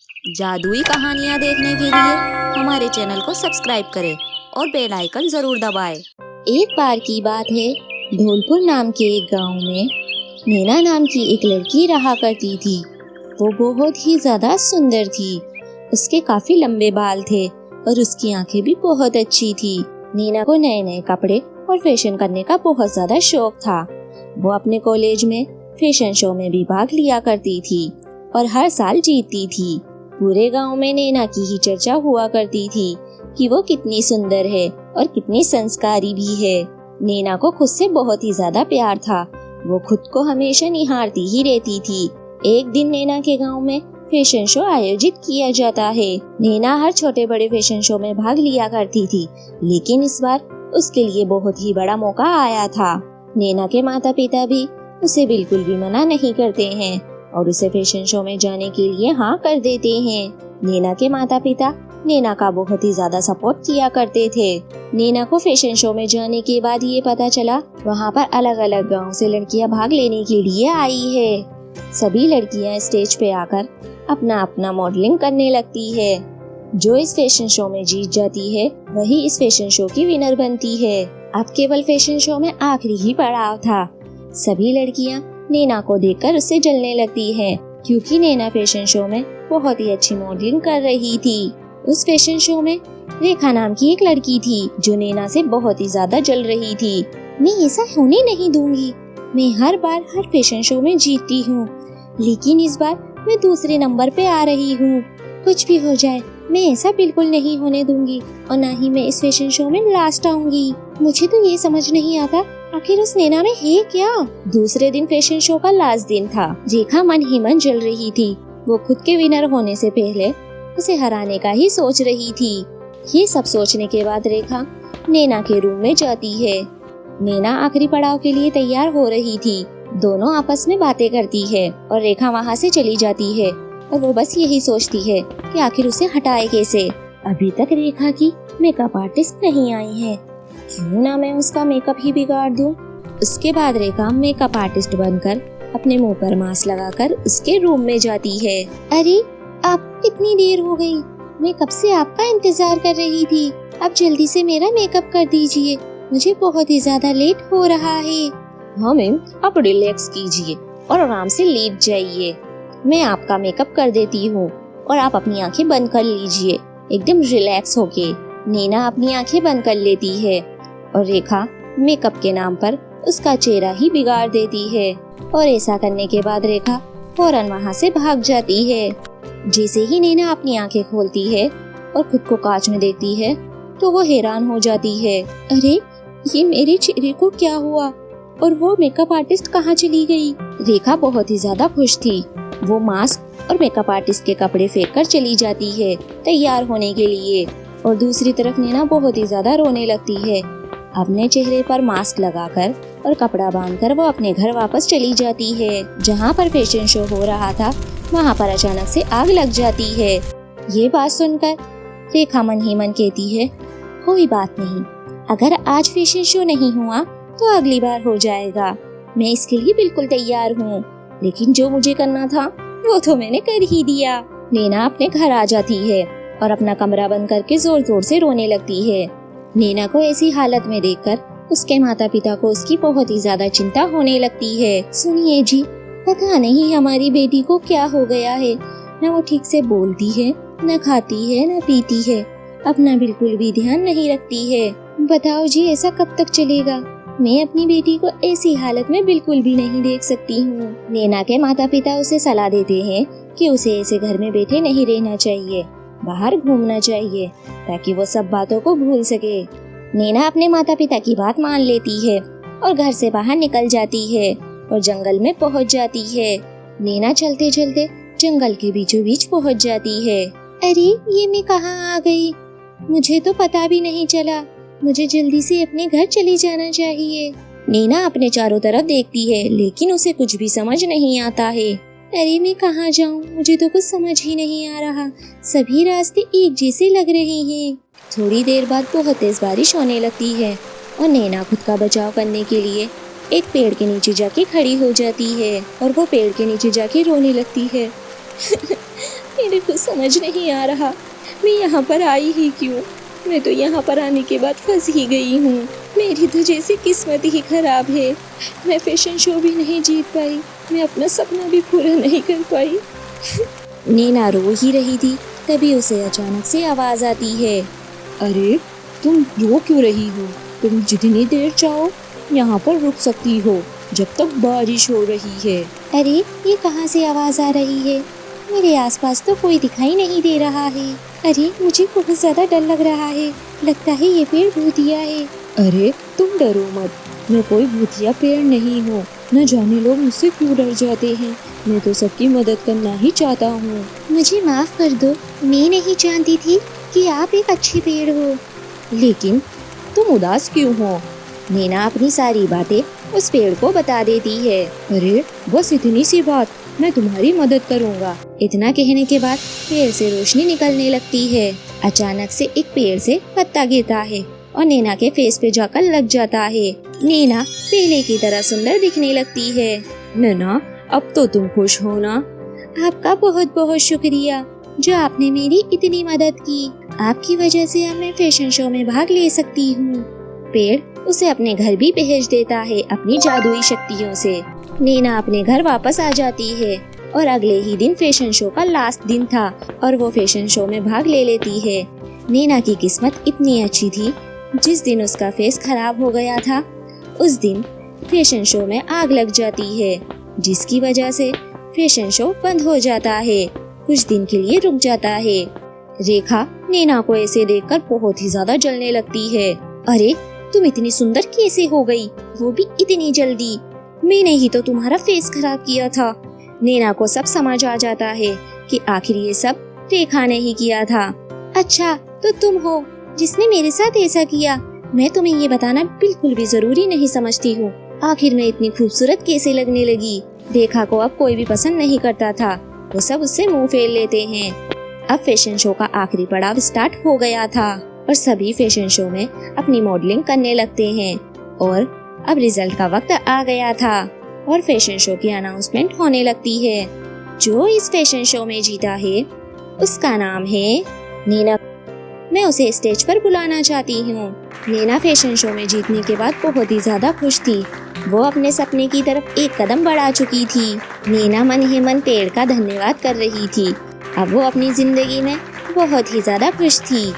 जादुई कहानियाँ देखने के लिए हमारे चैनल को सब्सक्राइब करें और बेल आइकन जरूर दबाएं। एक बार की बात है, धौलपुर नाम के एक गांव में नैना नाम की एक लड़की रहा करती थी। वो बहुत ही ज्यादा सुंदर थी। उसके काफी लंबे बाल थे और उसकी आंखें भी बहुत अच्छी थी। नैना को नए नए कपड़े और फैशन करने का बहुत ज्यादा शौक था। वो अपने कॉलेज में फैशन शो में भी भाग लिया करती थी और हर साल जीतती थी। पूरे गांव में नैना की ही चर्चा हुआ करती थी कि वो कितनी सुंदर है और कितनी संस्कारी भी है। नैना को खुद से बहुत ही ज्यादा प्यार था। वो खुद को हमेशा निहारती ही रहती थी। एक दिन नैना के गांव में फैशन शो आयोजित किया जाता है। नैना हर छोटे बड़े फैशन शो में भाग लिया करती थी, लेकिन इस बार उसके लिए बहुत ही बड़ा मौका आया था। नैना के माता पिता भी उसे बिल्कुल भी मना नहीं करते हैं और उसे फैशन शो में जाने के लिए हाँ कर देते हैं। नैना के माता पिता नैना का बहुत ही ज्यादा सपोर्ट किया करते थे। नैना को फैशन शो में जाने के बाद ये पता चला वहाँ पर अलग अलग गांव से लड़कियां भाग लेने के लिए आई है। सभी लड़कियां स्टेज पे आकर अपना अपना मॉडलिंग करने लगती है। जो इस फैशन शो में जीत जाती है वही इस फैशन शो की विनर बनती है। अब केवल फैशन शो में आखिरी ही पड़ाव था। सभी लड़कियां नैना को देखकर उससे जलने लगती हैं, क्योंकि नैना फैशन शो में बहुत ही अच्छी मॉडलिंग कर रही थी। उस फैशन शो में रेखा नाम की एक लड़की थी जो नैना से बहुत ही ज्यादा जल रही थी। मैं ऐसा होने नहीं दूंगी। मैं हर बार हर फैशन शो में जीतती हूँ, लेकिन इस बार मैं दूसरे नंबर पे आ रही हूँ। कुछ भी हो जाए मैं ऐसा बिल्कुल नहीं होने दूंगी और न ही मैं इस फैशन शो में लास्ट आऊंगी। मुझे तो ये समझ नहीं आता आखिर उस नैना में है क्या। दूसरे दिन फैशन शो का लास्ट दिन था। रेखा मन ही मन जल रही थी। वो खुद के विनर होने से पहले उसे हराने का ही सोच रही थी। ये सब सोचने के बाद रेखा नैना के रूम में जाती है। नैना आखिरी पड़ाव के लिए तैयार हो रही थी। दोनों आपस में बातें करती है और रेखा वहाँ से चली जाती है और वो बस यही सोचती है कि आखिर उसे हटाए कैसे। अभी तक रेखा की मेकअप आर्टिस्ट नहीं आई है, क्यों ना मैं उसका मेकअप ही बिगाड़ दूं। उसके बाद रेखा मेकअप आर्टिस्ट बनकर अपने मुंह पर मास्क लगाकर उसके रूम में जाती है। अरे आपको कितनी देर हो गई? मैं कब से आपका इंतजार कर रही थी। अब जल्दी से मेरा मेकअप कर दीजिए, मुझे बहुत ही ज्यादा लेट हो रहा है। हाँ मैम, आप रिलैक्स कीजिए और आराम से लेट जाइए। मैं आपका मेकअप कर देती हूँ और आप अपनी आंखें बंद कर लीजिए एकदम रिलैक्स होके। नैना अपनी आंखें बंद कर लेती है और रेखा मेकअप के नाम पर उसका चेहरा ही बिगाड़ देती है और ऐसा करने के बाद रेखा फौरन वहाँ से भाग जाती है। जैसे ही नैना अपनी आंखें खोलती है और खुद को कांच में देखती है तो वो हैरान हो जाती है। अरे ये मेरे चेहरे को क्या हुआ और वो मेकअप आर्टिस्ट कहाँ चली गई? रेखा बहुत ही ज्यादा खुश थी। वो मास्क और मेकअप आर्टिस्ट के कपड़े फेंक कर चली जाती है तैयार होने के लिए और दूसरी तरफ नैना बहुत ही ज्यादा रोने लगती है। अपने चेहरे पर मास्क लगाकर और कपड़ा बांधकर वो अपने घर वापस चली जाती है। जहाँ पर फैशन शो हो रहा था वहाँ पर अचानक से आग लग जाती है। ये बात सुनकर रेखा मन ही मन कहती है, कोई बात नहीं, अगर आज फैशन शो नहीं हुआ तो अगली बार हो जाएगा। मैं इसके लिए बिल्कुल तैयार हूँ, लेकिन जो मुझे करना था वो तो मैंने कर ही दिया। नैना अपने घर आ जाती है और अपना कमरा बंद करके जोर जोर से रोने लगती है। नैना को ऐसी हालत में देखकर उसके माता पिता को उसकी बहुत ही ज्यादा चिंता होने लगती है। सुनिए जी, पता नहीं हमारी बेटी को क्या हो गया है। न वो ठीक से बोलती है, न खाती है, न पीती है, अपना बिल्कुल भी ध्यान नहीं रखती है। बताओ जी, ऐसा कब तक चलेगा? मैं अपनी बेटी को ऐसी हालत में बिल्कुल भी नहीं देख सकती हूँ। नैना के माता पिता उसे सलाह देते हैं कि उसे ऐसे घर में बैठे नहीं रहना चाहिए, बाहर घूमना चाहिए ताकि वो सब बातों को भूल सके। नैना अपने माता पिता की बात मान लेती है और घर से बाहर निकल जाती है और जंगल में पहुंच जाती है। नैना चलते चलते जंगल के बीचों बीच पहुंच जाती है। अरे ये मैं कहाँ आ गई? मुझे तो पता भी नहीं चला। मुझे जल्दी से अपने घर चली जाना चाहिए। नैना अपने चारों तरफ देखती है, लेकिन उसे कुछ भी समझ नहीं आता है। अरे मैं कहाँ जाऊँ? मुझे तो कुछ समझ ही नहीं आ रहा। सभी रास्ते एक जैसे लग रहे हैं। थोड़ी देर बाद बहुत तेज बारिश होने लगती है और नैना खुद का बचाव करने के लिए एक पेड़ के नीचे जाके खड़ी हो जाती है और वो पेड़ के नीचे जाके रोने लगती है। मेरे को समझ नहीं आ रहा मैं यहाँ पर आई ही क्यों। मैं तो यहाँ पर आने के बाद फंस ही गई हूँ। मेरी तो जैसी किस्मत ही खराब है। मैं फैशन शो भी नहीं जीत पाई, मैं अपना सपना भी पूरा नहीं कर पाई। नैना रो ही रही थी, तभी उसे अचानक से आवाज आती है। अरे तुम रो क्यों रही हो? तुम जितनी देर चाहो यहाँ पर रुक सकती हो जब तक बारिश हो रही है। अरे ये कहाँ से आवाज आ रही है? मेरे आसपास तो कोई दिखाई नहीं दे रहा है। अरे मुझे बहुत ज्यादा डर लग रहा है, लगता है ये पेड़ भूतिया है। अरे तुम डरो मत, मैं कोई भूतिया पेड़ नहीं हूँ। न जाने लोग मुझसे क्यों डर जाते हैं, मैं तो सबकी मदद करना ही चाहता हूँ। मुझे माफ कर दो, मैं नहीं जानती थी कि आप एक अच्छे पेड़ हो। लेकिन तुम उदास क्यों हो? नैना अपनी सारी बातें उस पेड़ को बता देती है। अरे बस इतनी सी बात, मैं तुम्हारी मदद करूँगा। इतना कहने के बाद पेड़ से रोशनी निकलने लगती है। अचानक से एक पेड़ से पत्ता गिरता है और नैना के फेस पे जाकर लग जाता है। नैना पहले की तरह सुंदर दिखने लगती है। नैना अब तो तुम खुश हो ना? आपका बहुत बहुत शुक्रिया जो आपने मेरी इतनी मदद की। आपकी वजह से अब मैं फैशन शो में भाग ले सकती हूँ। पेड़ उसे अपने घर भी भेज देता है अपनी जादुई शक्तियों से। नैना अपने घर वापस आ जाती है और अगले ही दिन फैशन शो का लास्ट दिन था और वो फैशन शो में भाग ले लेती है। नैना की किस्मत इतनी अच्छी थी, जिस दिन उसका फेस खराब हो गया था उस दिन फैशन शो में आग लग जाती है, जिसकी वजह से फैशन शो बंद हो जाता है, कुछ दिन के लिए रुक जाता है। रेखा नैना को ऐसे देखकर बहुत ही ज्यादा जलने लगती है। अरे तुम इतनी सुंदर कैसे हो गई, वो भी इतनी जल्दी? मैंने ही तो तुम्हारा फेस खराब किया था। नैना को सब समझ आ जाता है कि आखिर ये सब रेखा ने ही किया था। अच्छा तो तुम हो जिसने मेरे साथ ऐसा किया। मैं तुम्हें ये बताना बिल्कुल भी जरूरी नहीं समझती हूँ। आखिर मैं इतनी खूबसूरत कैसे लगने लगी? रेखा को अब कोई भी पसंद नहीं करता था, वो सब उससे मुंह फेर लेते हैं। अब फैशन शो का आखिरी पड़ाव स्टार्ट हो गया था और सभी फैशन शो में अपनी मॉडलिंग करने लगते हैं और अब रिजल्ट का वक्त आ गया था और फैशन शो की अनाउंसमेंट होने लगती है। जो इस फैशन शो में जीता है उसका नाम है नैना। मैं उसे स्टेज पर बुलाना चाहती हूँ। नैना फैशन शो में जीतने के बाद बहुत ही ज्यादा खुश थी। वो अपने सपने की तरफ एक कदम बढ़ा चुकी थी। नैना मन ही मन पेड़ का धन्यवाद कर रही थी। अब वो अपनी जिंदगी में बहुत ही ज्यादा खुश थी।